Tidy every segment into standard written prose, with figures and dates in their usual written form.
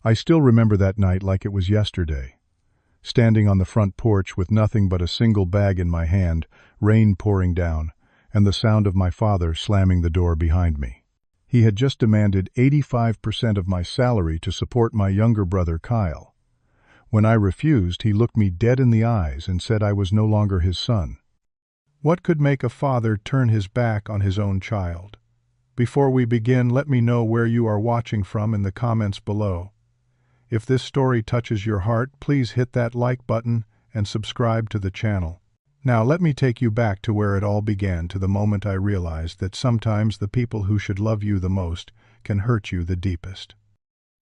I still remember that night like it was yesterday. Standing on the front porch with nothing but a single bag in my hand, rain pouring down, and the sound of my father slamming the door behind me. He had just demanded 85% of my salary to support my younger brother Kyle. When I refused, he looked me dead in the eyes and said I was no longer his son. What could make a father turn his back on his own child? Before we begin, let me know where you are watching from in the comments below. If this story touches your heart, please hit that like button and subscribe to the channel. Now let me take you back to where it all began, to the moment I realized that sometimes the people who should love you the most can hurt you the deepest.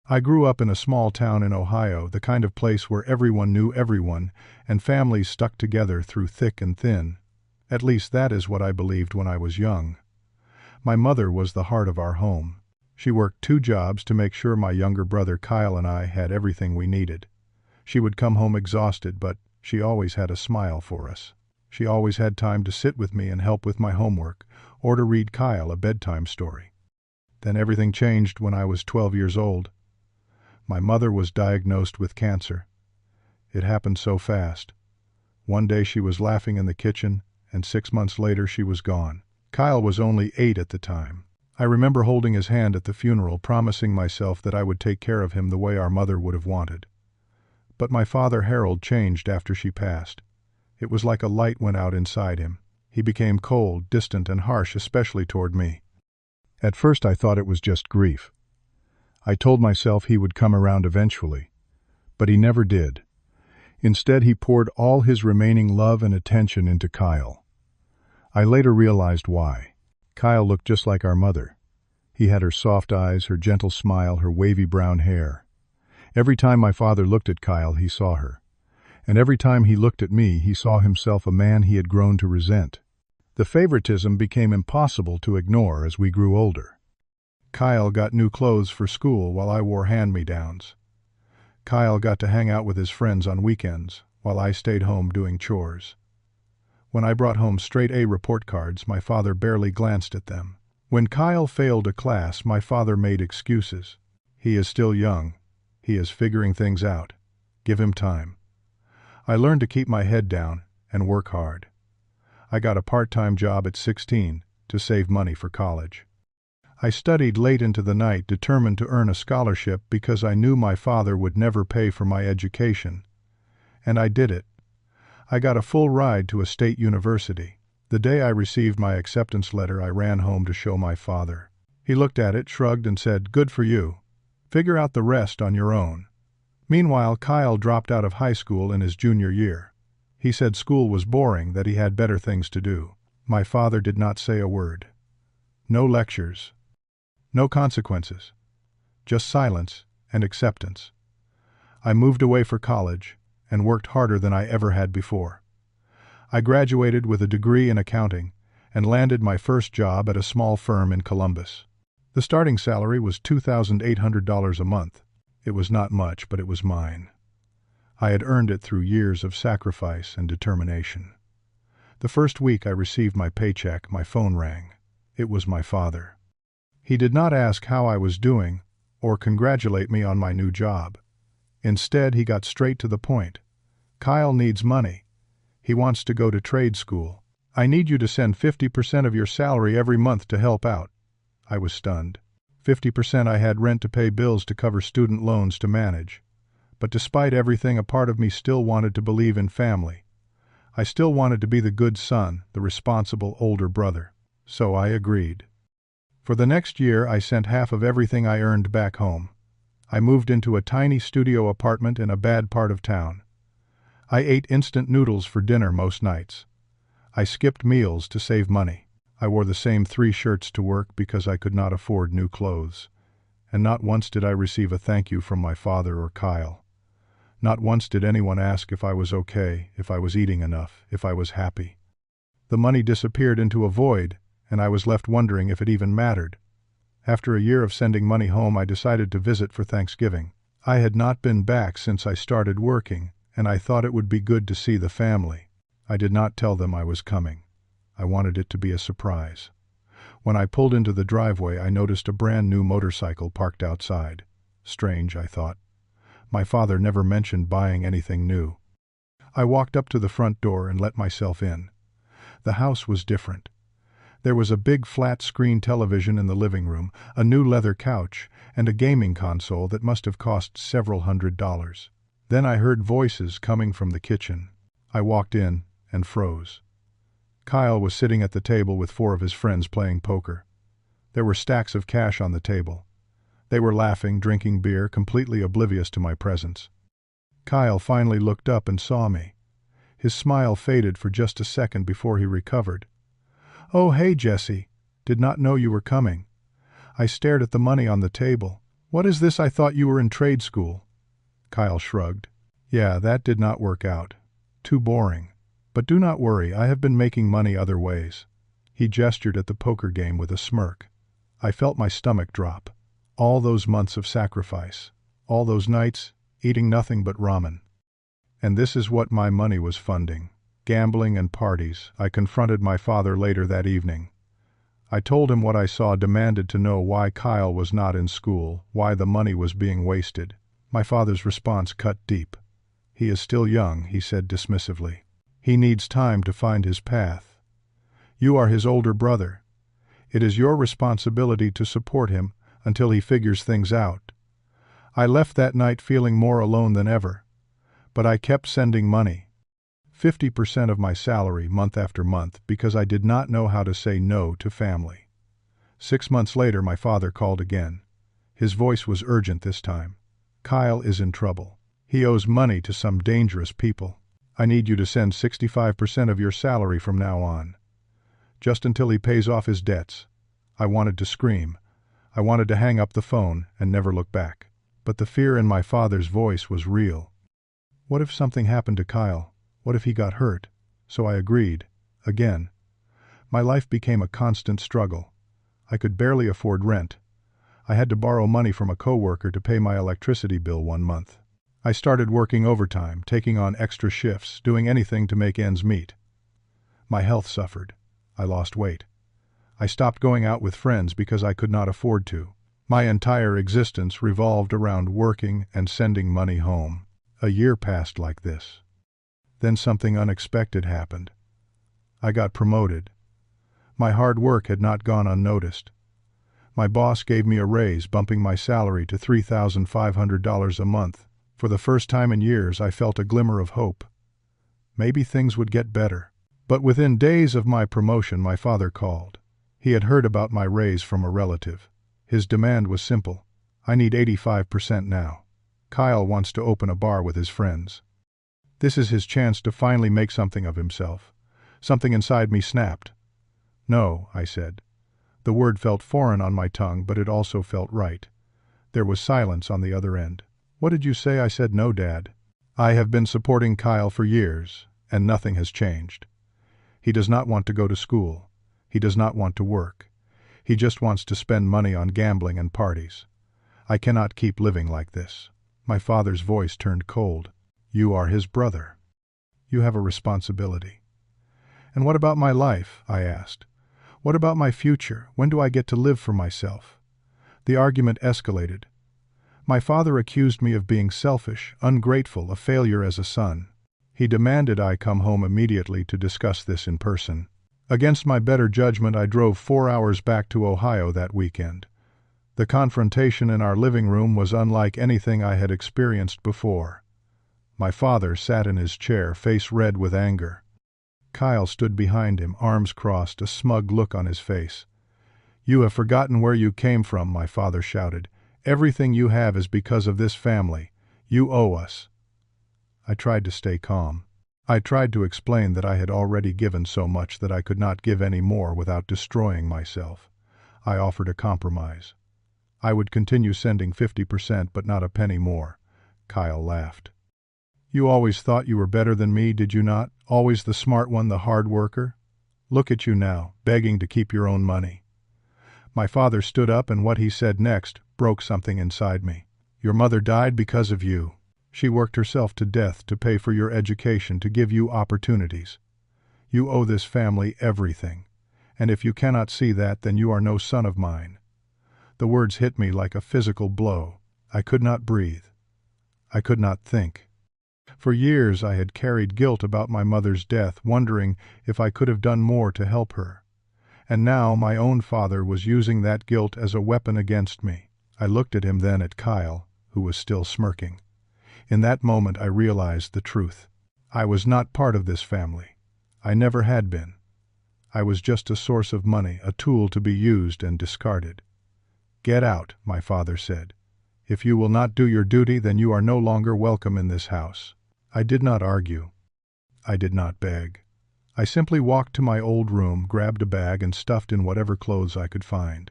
I grew up in a small town in Ohio, the kind of place where everyone knew everyone and families stuck together through thick and thin. At least that is what I believed when I was young. My mother was the heart of our home. She worked 2 jobs to make sure my younger brother Kyle and I had everything we needed. She would come home exhausted, but she always had a smile for us. She always had time to sit with me and help with my homework, or to read Kyle a bedtime story. Then everything changed when I was 12 years old. My mother was diagnosed with cancer. It happened so fast. One day she was laughing in the kitchen, and 6 months later she was gone. Kyle was only 8 at the time. I remember holding his hand at the funeral, promising myself that I would take care of him the way our mother would have wanted. But my father Harold changed after she passed. It was like a light went out inside him. He became cold, distant, and harsh, especially toward me. At first I thought it was just grief. I told myself he would come around eventually, but he never did. Instead, he poured all his remaining love and attention into Kyle. I later realized why. Kyle looked just like our mother. He had her soft eyes, her gentle smile, her wavy brown hair. Every time my father looked at Kyle, he saw her. And every time he looked at me, he saw himself a man he had grown to resent. The favoritism became impossible to ignore as we grew older. Kyle got new clothes for school while I wore hand-me-downs. Kyle got to hang out with his friends on weekends while I stayed home doing chores. When I brought home straight-A report cards, my father barely glanced at them. When Kyle failed a class, my father made excuses. He is still young. He is figuring things out. Give him time. I learned to keep my head down and work hard. I got a part-time job at 16 to save money for college. I studied late into the night, determined to earn a scholarship because I knew my father would never pay for my education. And I did it. I got a full ride to a state university. The day I received my acceptance letter, I ran home to show my father. He looked at it, shrugged, and said, "Good for you. Figure out the rest on your own." Meanwhile, Kyle dropped out of high school in his junior year. He said school was boring, that he had better things to do. My father did not say a word. No lectures. No consequences. Just silence and acceptance. I moved away for college and worked harder than I ever had before. I graduated with a degree in accounting and landed my first job at a small firm in Columbus. The starting salary was $2,800 a month. It was not much, but it was mine. I had earned it through years of sacrifice and determination. The first week I received my paycheck, my phone rang. It was my father. He did not ask how I was doing or congratulate me on my new job. Instead, he got straight to the point. "Kyle needs money. He wants to go to trade school. I need you to send 50% of your salary every month to help out." I was stunned. 50% I had rent to pay, bills to cover, student loans to manage. But despite everything, a part of me still wanted to believe in family. I still wanted to be the good son, the responsible older brother. So I agreed. For the next year, I sent half of everything I earned back home. I moved into a tiny studio apartment in a bad part of town. I ate instant noodles for dinner most nights. I skipped meals to save money. I wore the same 3 shirts to work because I could not afford new clothes. And not once did I receive a thank you from my father or Kyle. Not once did anyone ask if I was okay, if I was eating enough, if I was happy. The money disappeared into a void, and I was left wondering if it even mattered. After a year of sending money home, I decided to visit for Thanksgiving. I had not been back since I started working, and I thought it would be good to see the family. I did not tell them I was coming. I wanted it to be a surprise. When I pulled into the driveway, I noticed a brand new motorcycle parked outside. Strange, I thought. My father never mentioned buying anything new. I walked up to the front door and let myself in. The house was different. There was a big flat-screen television in the living room, a new leather couch, and a gaming console that must have cost several $100s. Then I heard voices coming from the kitchen. I walked in and froze. Kyle was sitting at the table with 4 of his friends playing poker. There were stacks of cash on the table. They were laughing, drinking beer, completely oblivious to my presence. Kyle finally looked up and saw me. His smile faded for just a second before he recovered. "Oh, hey, Jesse. Did not know you were coming." I stared at the money on the table. "What is this? I thought you were in trade school." Kyle shrugged. "Yeah, that did not work out. Too boring. But do not worry, I have been making money other ways." He gestured at the poker game with a smirk. I felt my stomach drop. All those months of sacrifice. All those nights, eating nothing but ramen. And this is what my money was funding. Gambling and parties. I confronted my father later that evening. I told him what I saw, demanded to know why Kyle was not in school, why the money was being wasted. My father's response cut deep. "He is still young," he said dismissively. "He needs time to find his path. You are his older brother. It is your responsibility to support him until he figures things out." I left that night feeling more alone than ever. But I kept sending money. 50% of my salary month after month, because I did not know how to say no to family. 6 months later, my father called again. His voice was urgent this time. "Kyle is in trouble. He owes money to some dangerous people. I need you to send 65% of your salary from now on. Just until he pays off his debts." I wanted to scream. I wanted to hang up the phone and never look back. But the fear in my father's voice was real. What if something happened to Kyle? What if he got hurt? So I agreed. Again. My life became a constant struggle. I could barely afford rent. I had to borrow money from a coworker to pay my electricity bill one month. I started working overtime, taking on extra shifts, doing anything to make ends meet. My health suffered. I lost weight. I stopped going out with friends because I could not afford to. My entire existence revolved around working and sending money home. A year passed like this. Then something unexpected happened. I got promoted. My hard work had not gone unnoticed. My boss gave me a raise, bumping my salary to $3,500 a month. For the first time in years, I felt a glimmer of hope. Maybe things would get better. But within days of my promotion, my father called. He had heard about my raise from a relative. His demand was simple. "I need 85% now. Kyle wants to open a bar with his friends." This is his chance to finally make something of himself. Something inside me snapped. "No," I said. The word felt foreign on my tongue, but it also felt right. There was silence on the other end. "What did you say?" I said. "No, Dad. I have been supporting Kyle for years, and nothing has changed. He does not want to go to school. He does not want to work. He just wants to spend money on gambling and parties. I cannot keep living like this." My father's voice turned cold. "You are his brother. You have a responsibility." "And what about my life?" I asked. "What about my future? When do I get to live for myself?" The argument escalated. My father accused me of being selfish, ungrateful, a failure as a son. He demanded I come home immediately to discuss this in person. Against my better judgment, I drove 4 hours back to Ohio that weekend. The confrontation in our living room was unlike anything I had experienced before. My father sat in his chair, face red with anger. Kyle stood behind him, arms crossed, a smug look on his face. "You have forgotten where you came from," my father shouted. "Everything you have is because of this family. You owe us." I tried to stay calm. I tried to explain that I had already given so much that I could not give any more without destroying myself. I offered a compromise. I would continue sending 50%, but not a penny more. Kyle laughed. "You always thought you were better than me, did you not? Always the smart one, the hard worker? Look at you now, begging to keep your own money." My father stood up, and what he said next broke something inside me. "Your mother died because of you. She worked herself to death to pay for your education, to give you opportunities. You owe this family everything. And if you cannot see that, then you are no son of mine." The words hit me like a physical blow. I could not breathe. I could not think. For years I had carried guilt about my mother's death, wondering if I could have done more to help her. And now my own father was using that guilt as a weapon against me. I looked at him, then at Kyle, who was still smirking. In that moment I realized the truth. I was not part of this family. I never had been. I was just a source of money, a tool to be used and discarded. "Get out," my father said. "If you will not do your duty, then you are no longer welcome in this house." I did not argue. I did not beg. I simply walked to my old room, grabbed a bag, and stuffed in whatever clothes I could find.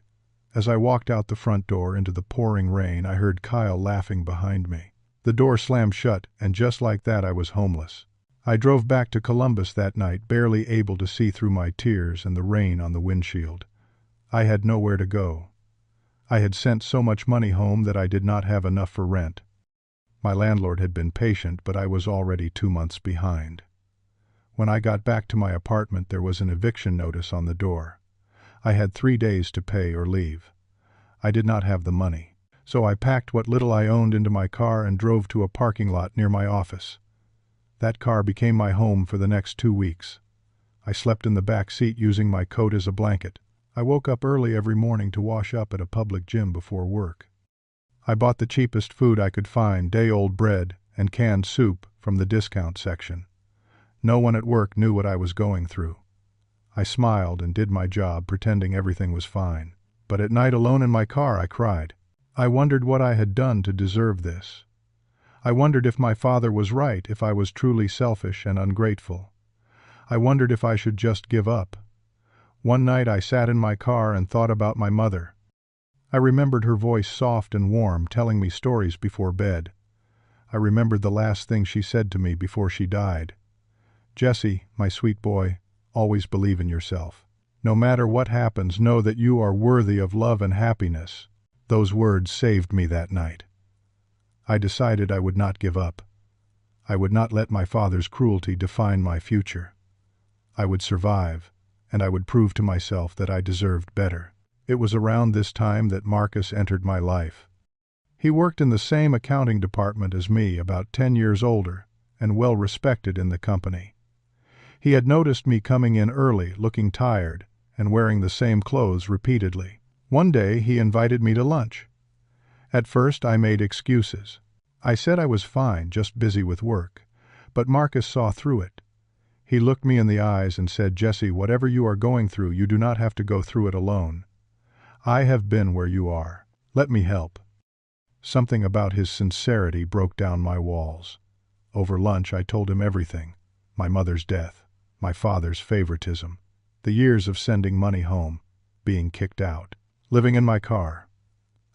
As I walked out the front door into the pouring rain, I heard Kyle laughing behind me. The door slammed shut, and just like that I was homeless. I drove back to Columbus that night, barely able to see through my tears and the rain on the windshield. I had nowhere to go. I had sent so much money home that I did not have enough for rent. My landlord had been patient, but I was already 2 months behind. When I got back to my apartment, there was an eviction notice on the door. I had 3 days to pay or leave. I did not have the money, so I packed what little I owned into my car and drove to a parking lot near my office. That car became my home for the next 2 weeks. I slept in the back seat using my coat as a blanket. I woke up early every morning to wash up at a public gym before work. I bought the cheapest food I could find, day-old bread and canned soup from the discount section. No one at work knew what I was going through. I smiled and did my job, pretending everything was fine. But at night, alone in my car, I cried. I wondered what I had done to deserve this. I wondered if my father was right, if I was truly selfish and ungrateful. I wondered if I should just give up. One night I sat in my car and thought about my mother. I remembered her voice, soft and warm, telling me stories before bed. I remembered the last thing she said to me before she died. "Jesse, my sweet boy, always believe in yourself. No matter what happens, know that you are worthy of love and happiness." Those words saved me that night. I decided I would not give up. I would not let my father's cruelty define my future. I would survive, and I would prove to myself that I deserved better. It was around this time that Marcus entered my life. He worked in the same accounting department as me, about 10 years older, and well respected in the company. He had noticed me coming in early, looking tired, and wearing the same clothes repeatedly. One day he invited me to lunch. At first I made excuses. I said I was fine, just busy with work. But Marcus saw through it. He looked me in the eyes and said, "Jesse, whatever you are going through, you do not have to go through it alone. I have been where you are. Let me help." Something about his sincerity broke down my walls. Over lunch I told him everything. My mother's death, my father's favoritism, the years of sending money home, being kicked out, living in my car.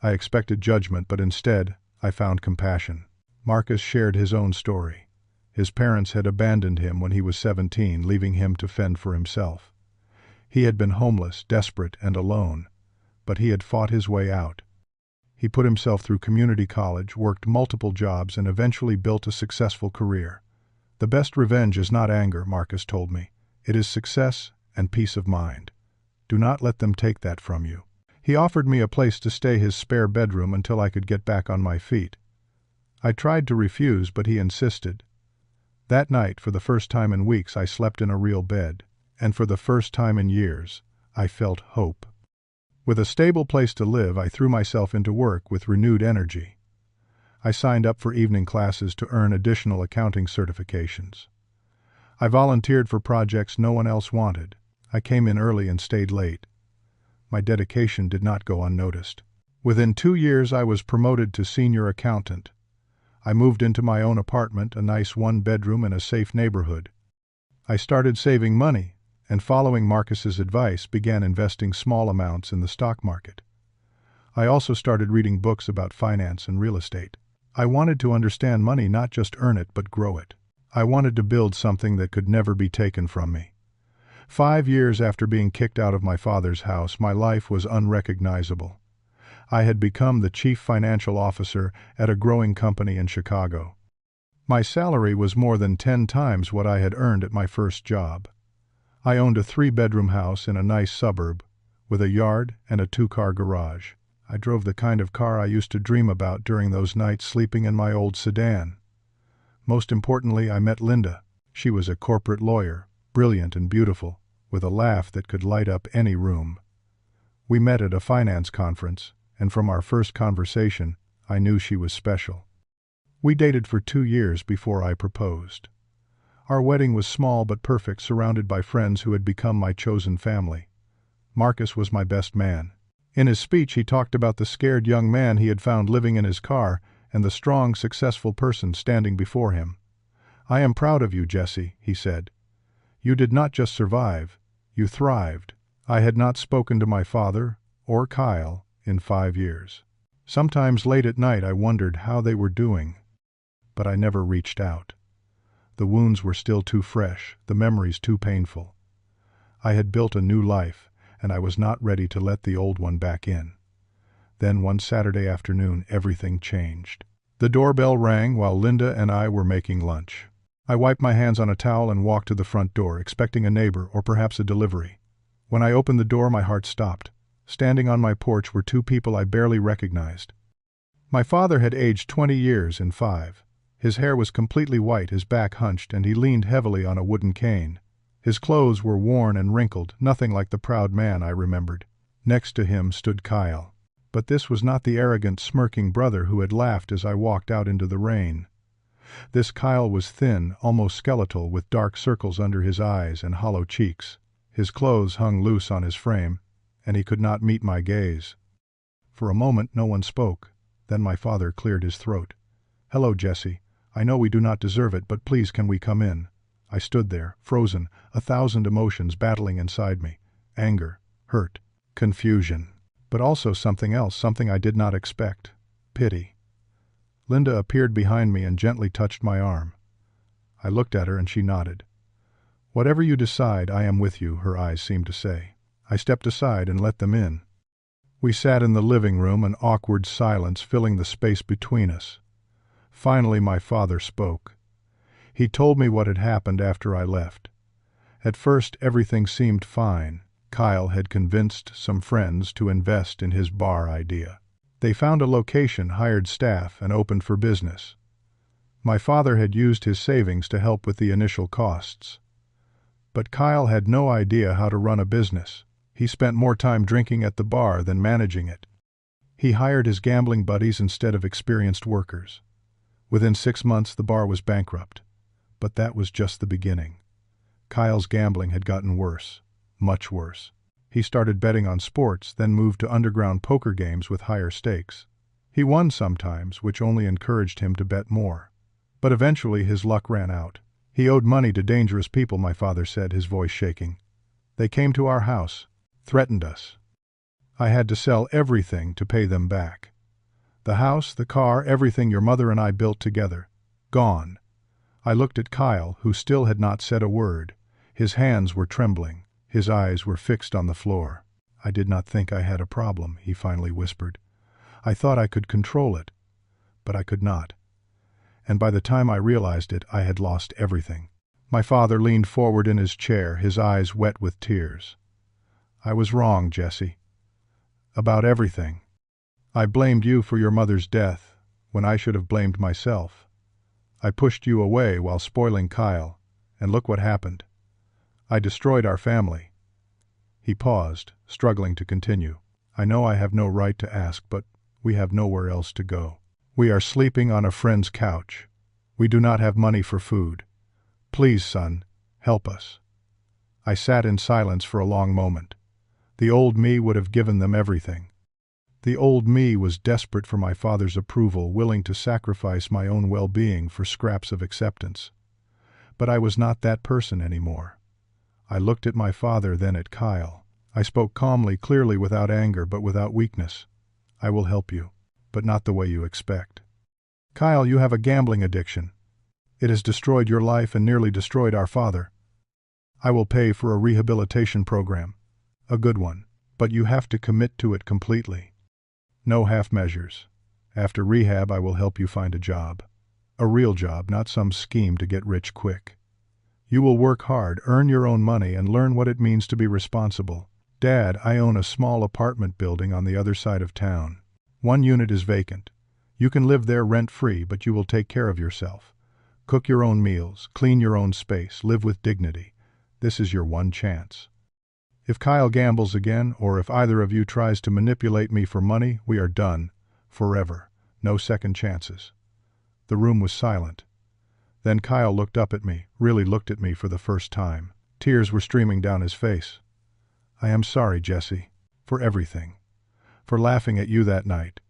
I expected judgment, but instead I found compassion. Marcus shared his own story. His parents had abandoned him when he was 17, leaving him to fend for himself. He had been homeless, desperate, and alone, but he had fought his way out. He put himself through community college, worked multiple jobs, and eventually built a successful career. "The best revenge is not anger," Marcus told me. "It is success and peace of mind. Do not let them take that from you." He offered me a place to stay, his spare bedroom, until I could get back on my feet. I tried to refuse, but he insisted. That night, for the first time in weeks, I slept in a real bed, and for the first time in years, I felt hope. With a stable place to live, I threw myself into work with renewed energy. I signed up for evening classes to earn additional accounting certifications. I volunteered for projects no one else wanted. I came in early and stayed late. My dedication did not go unnoticed. Within 2 years, I was promoted to senior accountant. I moved into my own apartment, a nice 1-bedroom in a safe neighborhood. I started saving money, and following Marcus's advice, began investing small amounts in the stock market. I also started reading books about finance and real estate. I wanted to understand money, not just earn it, but grow it. I wanted to build something that could never be taken from me. 5 years after being kicked out of my father's house, my life was unrecognizable. I had become the chief financial officer at a growing company in Chicago. My salary was more than 10 times what I had earned at my first job. I owned a 3-bedroom house in a nice suburb, with a yard and a 2-car garage. I drove the kind of car I used to dream about during those nights sleeping in my old sedan. Most importantly, I met Linda. She was a corporate lawyer, brilliant and beautiful, with a laugh that could light up any room. We met at a finance conference, and from our first conversation, I knew she was special. We dated for 2 years before I proposed. Our wedding was small but perfect, surrounded by friends who had become my chosen family. Marcus was my best man. In his speech, he talked about the scared young man he had found living in his car and the strong, successful person standing before him. "I am proud of you, Jesse," he said. "You did not just survive, you thrived." I had not spoken to my father or Kyle in 5 years. Sometimes late at night I wondered how they were doing, but I never reached out. The wounds were still too fresh, the memories too painful. I had built a new life, and I was not ready to let the old one back in. Then one Saturday afternoon, everything changed. The doorbell rang while Linda and I were making lunch. I wiped my hands on a towel and walked to the front door, expecting a neighbor or perhaps a delivery. When I opened the door, my heart stopped. Standing on my porch were 2 people I barely recognized. My father had aged 20 years in 5. His hair was completely white, his back hunched, and he leaned heavily on a wooden cane. His clothes were worn and wrinkled, nothing like the proud man I remembered. Next to him stood Kyle. But this was not the arrogant, smirking brother who had laughed as I walked out into the rain. This Kyle was thin, almost skeletal, with dark circles under his eyes and hollow cheeks. His clothes hung loose on his frame, and he could not meet my gaze. For a moment no one spoke. Then my father cleared his throat. "Hello, Jesse. I know we do not deserve it, but please can we come in?" I stood there, frozen, 1,000 emotions battling inside me. Anger, hurt, confusion. But also something else, something I did not expect. Pity. Linda appeared behind me and gently touched my arm. I looked at her and she nodded. "Whatever you decide, I am with you," her eyes seemed to say. I stepped aside and let them in. We sat in the living room, an awkward silence filling the space between us. Finally, my father spoke. He told me what had happened after I left. At first, everything seemed fine. Kyle had convinced some friends to invest in his bar idea. They found a location, hired staff, and opened for business. My father had used his savings to help with the initial costs. But Kyle had no idea how to run a business. He spent more time drinking at the bar than managing it. He hired his gambling buddies instead of experienced workers. Within 6 months, the bar was bankrupt. But that was just the beginning. Kyle's gambling had gotten worse, much worse. He started betting on sports, then moved to underground poker games with higher stakes. He won sometimes, which only encouraged him to bet more. But eventually his luck ran out. He owed money to dangerous people, my father said, his voice shaking. They came to our house, threatened us. I had to sell everything to pay them back. The house, the car, everything your mother and I built together. Gone. I looked at Kyle, who still had not said a word. His hands were trembling. His eyes were fixed on the floor. "I did not think I had a problem," he finally whispered. "I thought I could control it, but I could not. And by the time I realized it, I had lost everything." My father leaned forward in his chair, his eyes wet with tears. "I was wrong, Jesse. About everything. I blamed you for your mother's death, when I should have blamed myself. I pushed you away while spoiling Kyle, and look what happened. I destroyed our family." He paused, struggling to continue. "I know I have no right to ask, but we have nowhere else to go. We are sleeping on a friend's couch. We do not have money for food. Please, son, help us." I sat in silence for a long moment. The old me would have given them everything. The old me was desperate for my father's approval, willing to sacrifice my own well-being for scraps of acceptance. But I was not that person anymore. I looked at my father, then at Kyle. I spoke calmly, clearly, without anger, but without weakness. "I will help you, but not the way you expect. Kyle, you have a gambling addiction. It has destroyed your life and nearly destroyed our father. I will pay for a rehabilitation program, a good one, but you have to commit to it completely. No half measures. After rehab, I will help you find a job. A real job, not some scheme to get rich quick. You will work hard, earn your own money, and learn what it means to be responsible. Dad, I own a small apartment building on the other side of town. One unit is vacant. You can live there rent-free, but you will take care of yourself. Cook your own meals, clean your own space, live with dignity. This is your one chance. If Kyle gambles again, or if either of you tries to manipulate me for money, we are done. Forever. No second chances." The room was silent. Then Kyle looked up at me, really looked at me for the first time. Tears were streaming down his face. "I am sorry, Jesse, for everything. For laughing at you that night.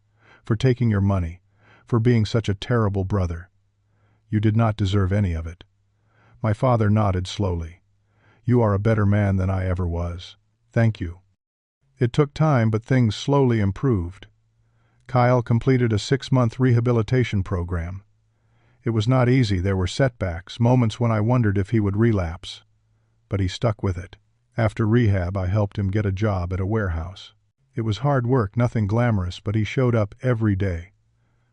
For taking your money. For being such a terrible brother. You did not deserve any of it." My father nodded slowly. "You are a better man than I ever was. Thank you." It took time, but things slowly improved. Kyle completed a 6-month rehabilitation program. It was not easy. There were setbacks, moments when I wondered if he would relapse. But he stuck with it. After rehab, I helped him get a job at a warehouse. It was hard work, nothing glamorous, but he showed up every day.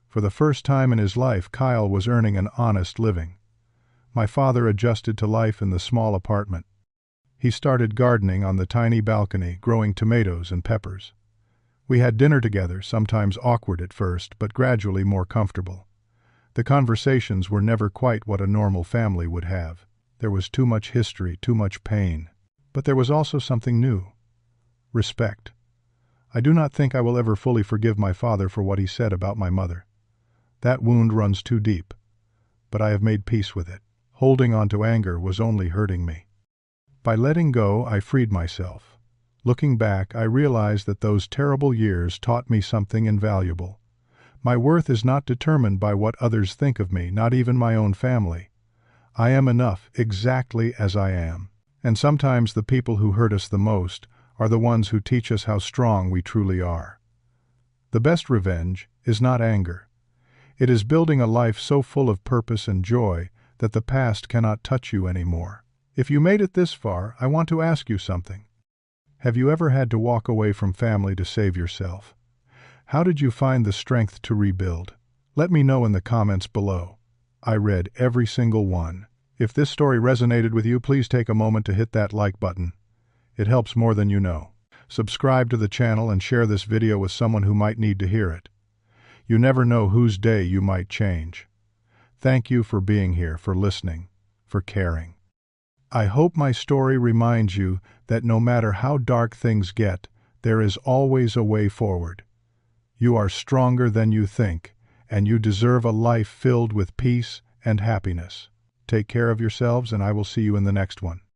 For the first time in his life, Kyle was earning an honest living. My father adjusted to life in the small apartment. He started gardening on the tiny balcony, growing tomatoes and peppers. We had dinner together, sometimes awkward at first, but gradually more comfortable. The conversations were never quite what a normal family would have. There was too much history, too much pain. But there was also something new. Respect. I do not think I will ever fully forgive my father for what he said about my mother. That wound runs too deep. But I have made peace with it. Holding on to anger was only hurting me. By letting go, I freed myself. Looking back, I realized that those terrible years taught me something invaluable. My worth is not determined by what others think of me, not even my own family. I am enough exactly as I am. And sometimes the people who hurt us the most are the ones who teach us how strong we truly are. The best revenge is not anger. It is building a life so full of purpose and joy that the past cannot touch you anymore. If you made it this far, I want to ask you something. Have you ever had to walk away from family to save yourself? How did you find the strength to rebuild? Let me know in the comments below. I read every single one. If this story resonated with you, please take a moment to hit that like button. It helps more than you know. Subscribe to the channel and share this video with someone who might need to hear it. You never know whose day you might change. Thank you for being here, for listening, for caring. I hope my story reminds you that no matter how dark things get, there is always a way forward. You are stronger than you think, and you deserve a life filled with peace and happiness. Take care of yourselves, and I will see you in the next one.